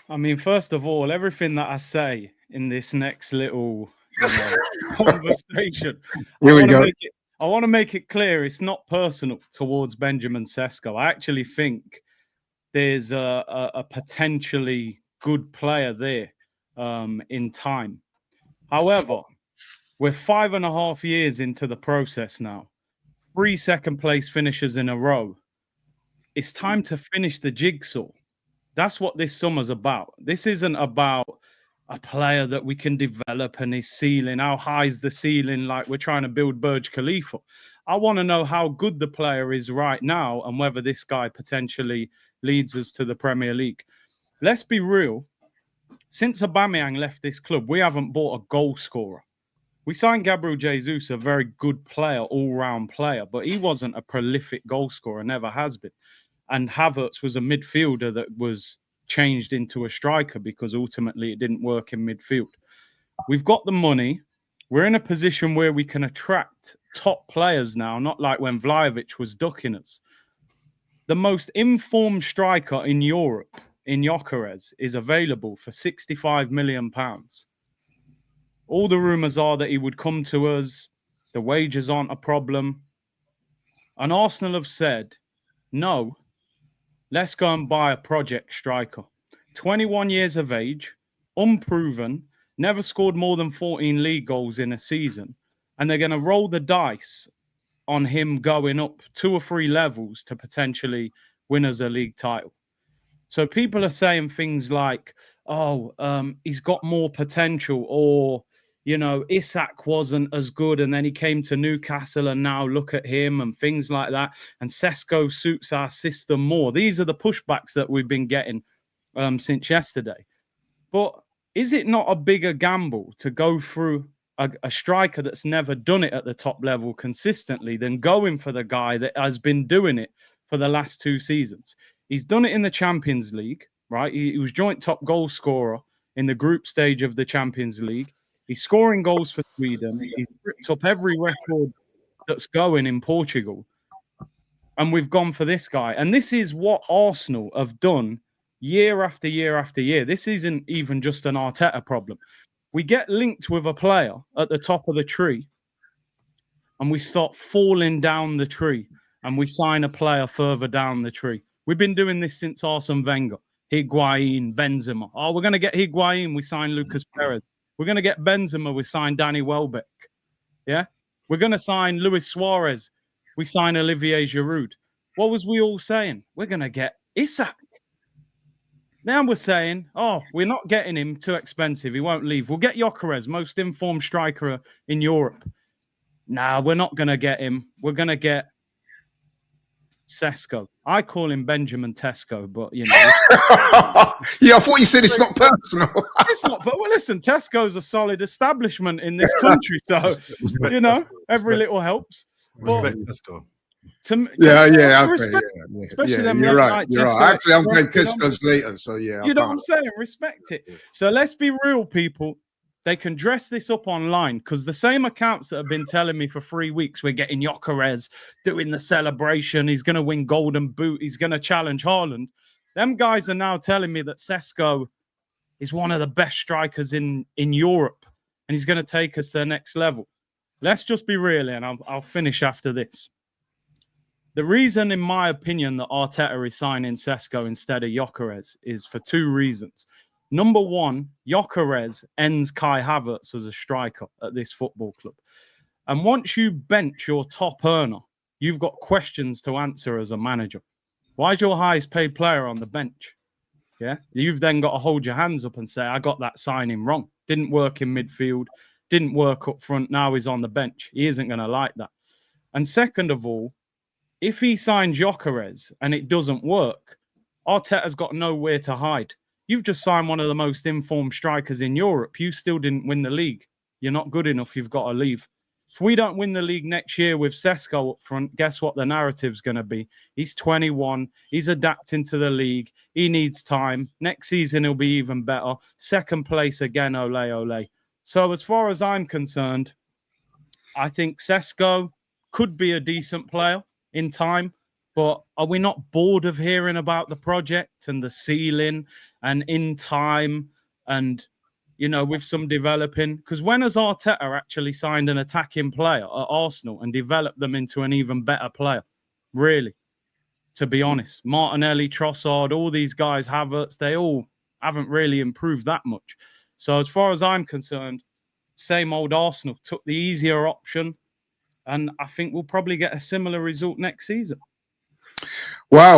I mean, first of all, everything that I say in this next little conversation, I Here we want to go. make it. I want to make it clear it's not personal towards Benjamin Sesko. I actually think there's a potentially good player there in time. However, we're 5.5 years into the process now. 3 second place finishes in a row. It's time to finish the jigsaw. That's what this summer's about. This isn't about a player that we can develop and his ceiling. How high is the ceiling? Like we're trying to build Burj Khalifa. I want to know how good the player is right now and whether this guy potentially leads us to the Premier League. Let's be real. Since Aubameyang left this club, we haven't bought a goal scorer. We signed Gabriel Jesus, a very good player, all-round player, but he wasn't a prolific goal scorer, never has been. And Havertz was a midfielder that was changed into a striker because ultimately it didn't work in midfield. We've got the money. We're in a position where we can attract top players now, not like when Vlahovic was ducking us. The most informed striker in Europe, in Gyökeres, is available for £65 million. All the rumours are that he would come to us. The wages aren't a problem. And Arsenal have said, no, let's go and buy a project striker. 21 years of age, unproven, never scored more than 14 league goals in a season. And they're going to roll the dice on him going up 2 or 3 levels to potentially win us a league title. So people are saying things like, he's got more potential, or, you know, Isak wasn't as good and then he came to Newcastle and now look at him and things like that. And Sesko suits our system more. These are the pushbacks that we've been getting since yesterday. But is it not a bigger gamble to go through a striker that's never done it at the top level consistently than going for the guy that has been doing it for the last 2 seasons? He's done it in the Champions League, right? He was joint top goal scorer in the group stage of the Champions League. He's scoring goals for Sweden. He's ripped up every record that's going in Portugal. And we've gone for this guy. And this is what Arsenal have done year after year after year. This isn't even just an Arteta problem. We get linked with a player at the top of the tree and we start falling down the tree and we sign a player further down the tree. We've been doing this since Arsene Wenger. Higuain, Benzema. Oh, we're going to get Higuain, we sign Lucas Perez. We're going to get Benzema, we sign Danny Welbeck. Yeah? We're going to sign Luis Suarez, we sign Olivier Giroud. What was we all saying? We're going to get Isak. Now we're saying, we're not getting him, too expensive. He won't leave. We'll get Gyökeres, most informed striker in Europe. Nah, we're not going to get him. We're going to get Sesko. I call him Benjamin Tesco, but, you know. Yeah, I thought you said it's not personal. It's not, but well, listen, Tesco's a solid establishment in this country. So, Respect you know, Tesco. every little helps. Respect Tesco. Especially them you're right. You're right. Actually, I'm going Tesco's later, so yeah. You know what I'm saying? Respect it. So let's be real, people. They can dress this up online because the same accounts that have been telling me for 3 weeks we're getting Gyökeres doing the celebration. He's going to win Golden Boot. He's going to challenge Haaland. Them guys are now telling me that Sesko is one of the best strikers in Europe and he's going to take us to the next level. Let's just be real, and I'll finish after this. The reason, in my opinion, that Arteta is signing Sesko instead of Gyökeres is for 2 reasons. Number one, Gyökeres ends Kai Havertz as a striker at this football club. And once you bench your top earner, you've got questions to answer as a manager. Why is your highest paid player on the bench? Yeah, you've then got to hold your hands up and say, I got that signing wrong. Didn't work in midfield, didn't work up front. Now he's on the bench. He isn't going to like that. And second of all, if he signs Gyökeres and it doesn't work, Arteta's got nowhere to hide. You've just signed one of the most informed strikers in Europe. You still didn't win the league. You're not good enough. You've got to leave. If we don't win the league next year with Sesko up front, guess what the narrative's going to be? He's 21. He's adapting to the league. He needs time. Next season, he'll be even better. Second place again, ole, ole. So as far as I'm concerned, I think Sesko could be a decent player in time. But are we not bored of hearing about the project and the ceiling and in time, and you know, with some developing. Because when has Arteta actually signed an attacking player at Arsenal and developed them into an even better player? Really, to be honest, Martinelli, Trossard, all these guys, Havertz, they all haven't really improved that much. So as far as I'm concerned, same old Arsenal took the easier option, and I think we'll probably get a similar result next season. Wow.